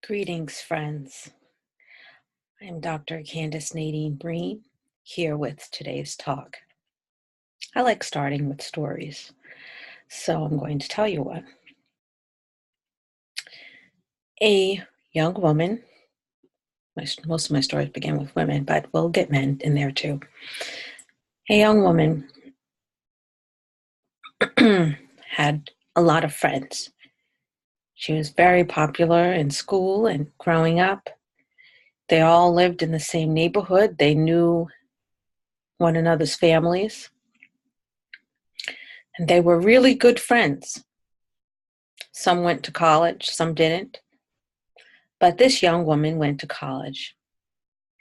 Greetings, friends. I am Dr. Candace Nadine Breen, here with today's talk. I like starting with stories, so I'm going to tell you one. A young woman, most of my stories begin with women, but we'll get men in there too. A young woman had a lot of friends. She was very popular in school and growing up. They all lived in the same neighborhood. They knew one another's families. And they were really good friends. Some went to college, some didn't. But this young woman went to college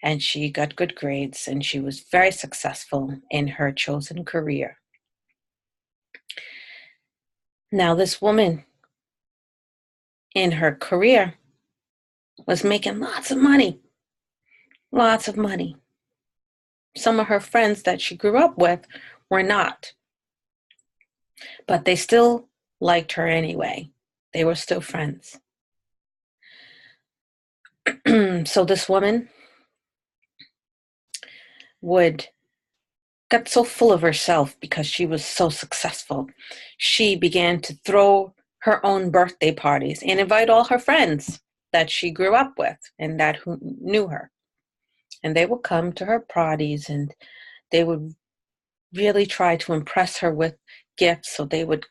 and she got good grades and she was very successful in her chosen career. Now, this woman in her career was making lots of money. Some of her friends that she grew up with were not, but they still liked her anyway. They were still friends. So this woman got so full of herself because she was so successful. She began to throw her own birthday parties and invite all her friends that she grew up with and that who knew her. And they would come to her parties and they would really try to impress her with gifts. So they would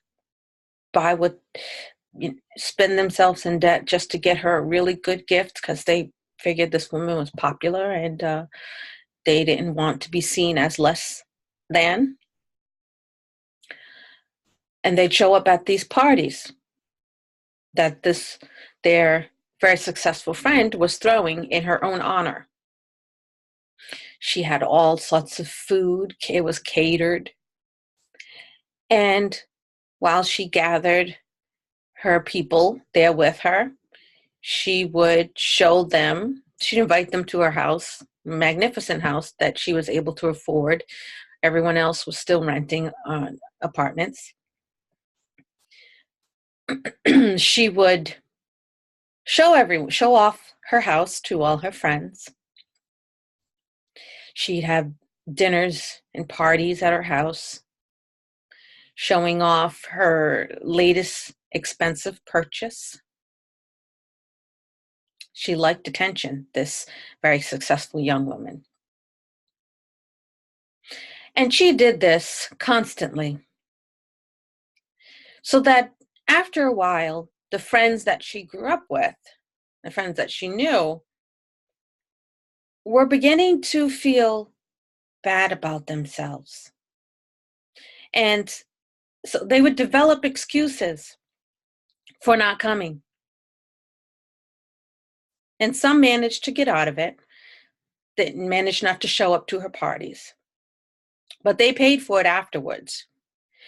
spend themselves in debt just to get her a really good gift because they figured this woman was popular and they didn't want to be seen as less than. And they'd show up at these parties that their very successful friend was throwing in her own honor. She had all sorts of food. It was catered. And while she gathered her people there with her, she would show them, she'd invite them to her house, a magnificent house that she was able to afford. Everyone else was still renting apartments. She would show off her house to all her friends. She'd have dinners and parties at her house, showing off her latest expensive purchase. She liked attention, this very successful young woman. And she did this constantly, so that after a while, the friends that she grew up with, the friends that she knew, were beginning to feel bad about themselves. And so they would develop excuses for not coming. And some managed to get out of it. They managed not to show up to her parties. But they paid for it afterwards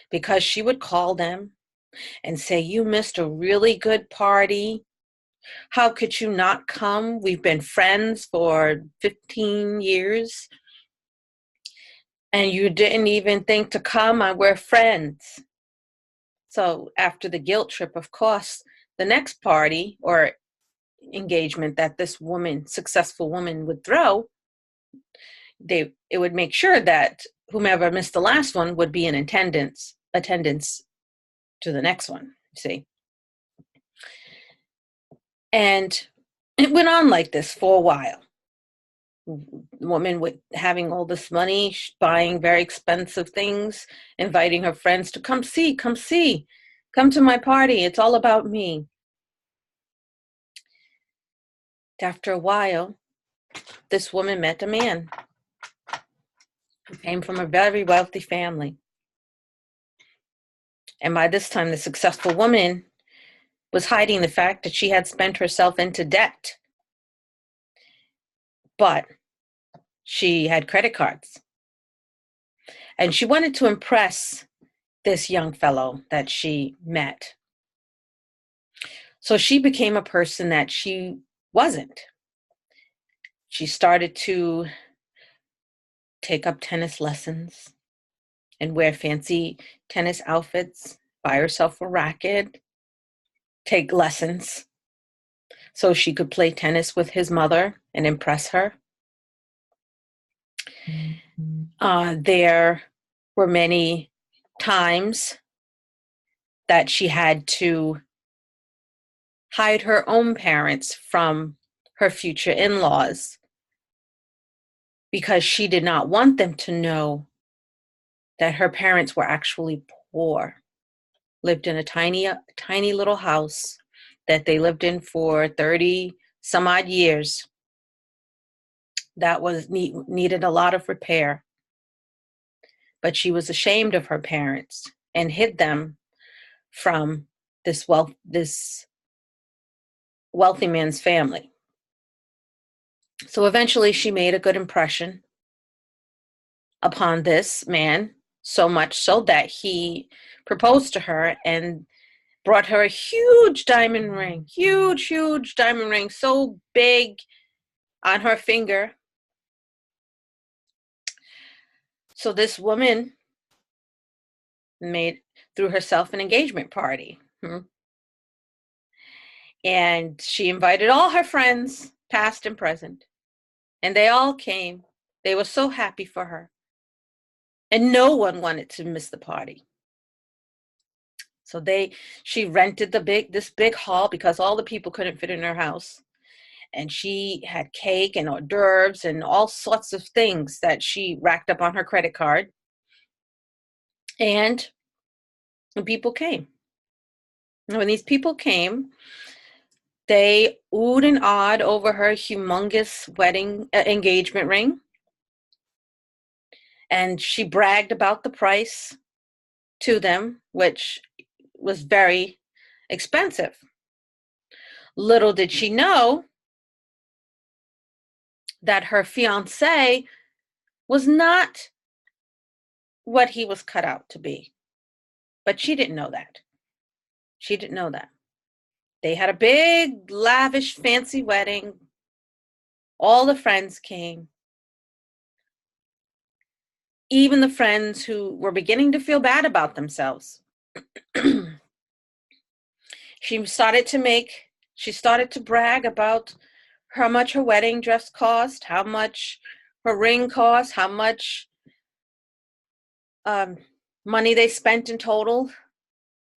because she would call them and say, "You missed a really good party. How could you not come? We've been friends for 15 years. And you didn't even think to come. We're friends." So after the guilt trip, of course, the next party or engagement that this woman, successful woman, would throw, it would make sure that whomever missed the last one would be in attendance to the next one, see. And it went on like this for a while. The woman with having all this money, buying very expensive things, inviting her friends to come to my party. It's all about me. After a while, this woman met a man who came from a very wealthy family. And by this time, the successful woman was hiding the fact that she had spent herself into debt. But she had credit cards. And she wanted to impress this young fellow that she met. So she became a person that she wasn't. She started to take up tennis lessons and wear fancy tennis outfits, buy herself a racket, take lessons, so she could play tennis with his mother and impress her. There were many times that she had to hide her own parents from her future in-laws because she did not want them to know that her parents were actually poor, lived in a tiny little house that they lived in for 30 some odd years that was needed a lot of repair. But she was ashamed of her parents and hid them from this wealthy man's family. So eventually she made a good impression upon this man, so much so that he proposed to her and brought her a huge diamond ring, huge diamond ring, so big on her finger. So this woman threw herself an engagement party. And she invited all her friends, past and present, and they all came. They were so happy for her. And no one wanted to miss the party. So she rented this big hall because all the people couldn't fit in her house. And she had cake and hors d'oeuvres and all sorts of things that she racked up on her credit card. And when people came. And when these people came, they oohed and awed over her humongous engagement ring. And she bragged about the price to them, which was very expensive. Little did she know that her fiancé was not what he was cut out to be. But she didn't know that. She didn't know that. They had a big, lavish, fancy wedding. All the friends came. Even the friends who were beginning to feel bad about themselves. She started to brag about how much her wedding dress cost, how much her ring cost, how much money they spent in total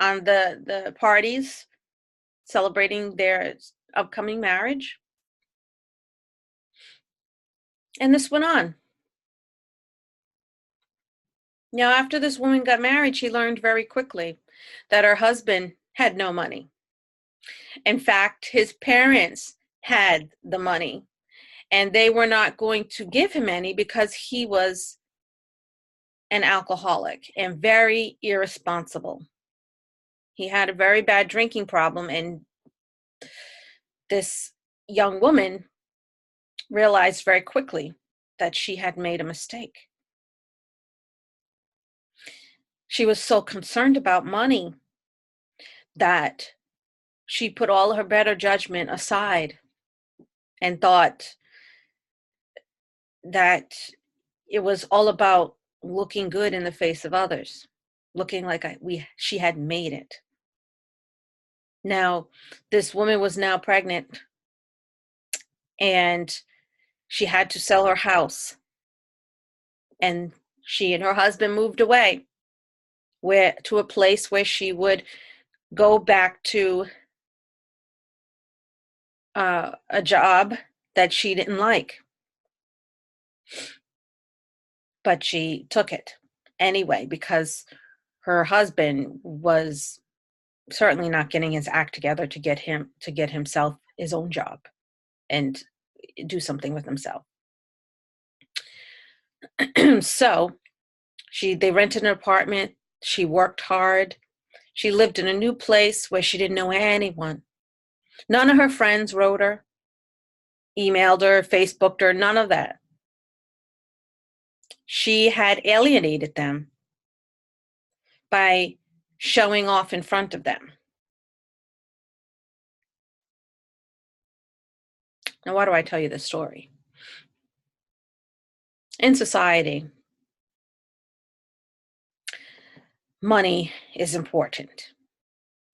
on the parties celebrating their upcoming marriage. And this went on. Now, after this woman got married, she learned very quickly that her husband had no money. In fact, his parents had the money, and they were not going to give him any because he was an alcoholic and very irresponsible. He had a very bad drinking problem, and this young woman realized very quickly that she had made a mistake. She was so concerned about money that she put all her better judgment aside and thought that it was all about looking good in the face of others, looking like she had made it. Now, this woman was now pregnant, and she had to sell her house. And she and her husband moved away to a place where she would go back to a job that she didn't like. But she took it anyway because her husband was certainly not getting his act together to get himself his own job and do something with himself. So they rented an apartment. She worked hard. She lived in a new place where she didn't know anyone. None of her friends wrote her, emailed her, Facebooked her, none of that. She had alienated them by showing off in front of them. Now, why do I tell you this story? In society, money is important.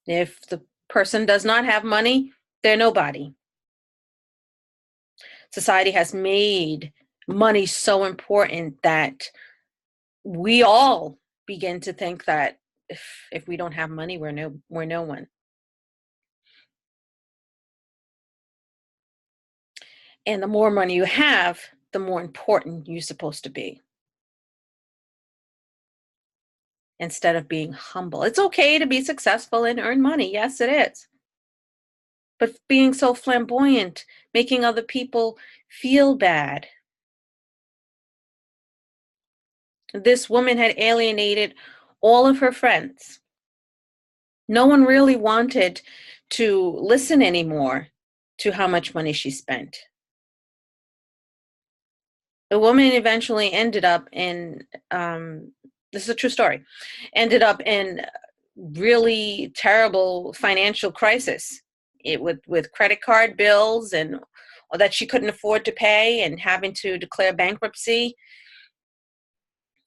If the person does not have money, they're nobody. Society has made money so important that we all begin to think that if we don't have money, we're no one. And the more money you have, the more important you're supposed to be, instead of being humble. It's okay to be successful and earn money. Yes, it is. But being so flamboyant, making other people feel bad. This woman had alienated all of her friends. No one really wanted to listen anymore to how much money she spent. The woman eventually ended up in, this is a true story, ended up in really terrible financial crisis, with credit card bills and that she couldn't afford to pay and having to declare bankruptcy.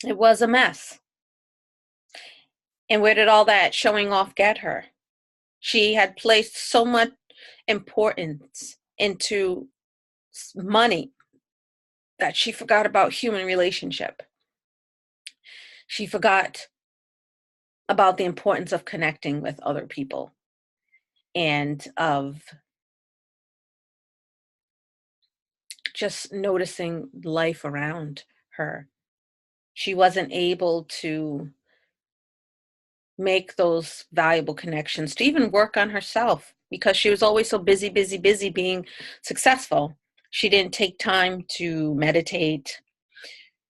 It was a mess. And where did all that showing off get her? She had placed so much importance into money that she forgot about human relationship. She forgot about the importance of connecting with other people and of just noticing life around her. She wasn't able to make those valuable connections, to even work on herself, because she was always so busy, busy, busy being successful. She didn't take time to meditate,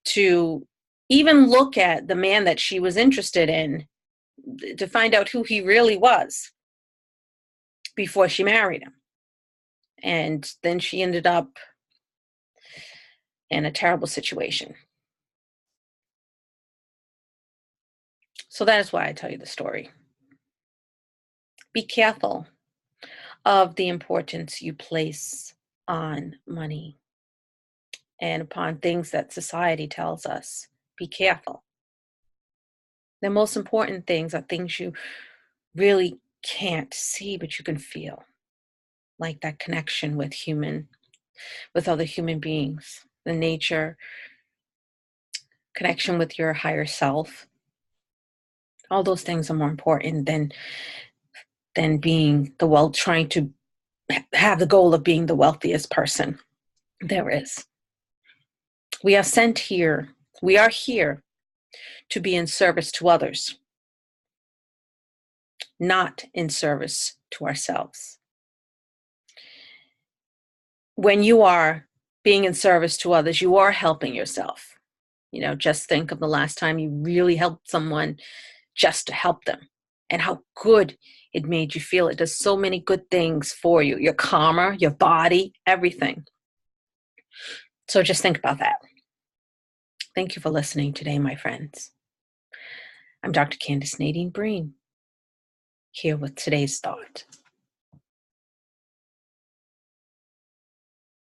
to even look at the man that she was interested in, to find out who he really was before she married him. And then she ended up in a terrible situation. So that is why I tell you the story. Be careful of the importance you place on money and upon things that society tells us. Be careful. The most important things are things you really can't see, but you can feel, like that connection with other human beings, the nature, connection with your higher self. All those things are more important than being trying to have the goal of being the wealthiest person there is. We are sent here. We are here to be in service to others, not in service to ourselves. When you are being in service to others, you are helping yourself. Just think of the last time you really helped someone just to help them, and how good it made you feel. It does so many good things for you, your karma, your body, everything. So just think about that. Thank you for listening today, my friends. I'm Dr. Candace Nadine Breen, here with today's thought.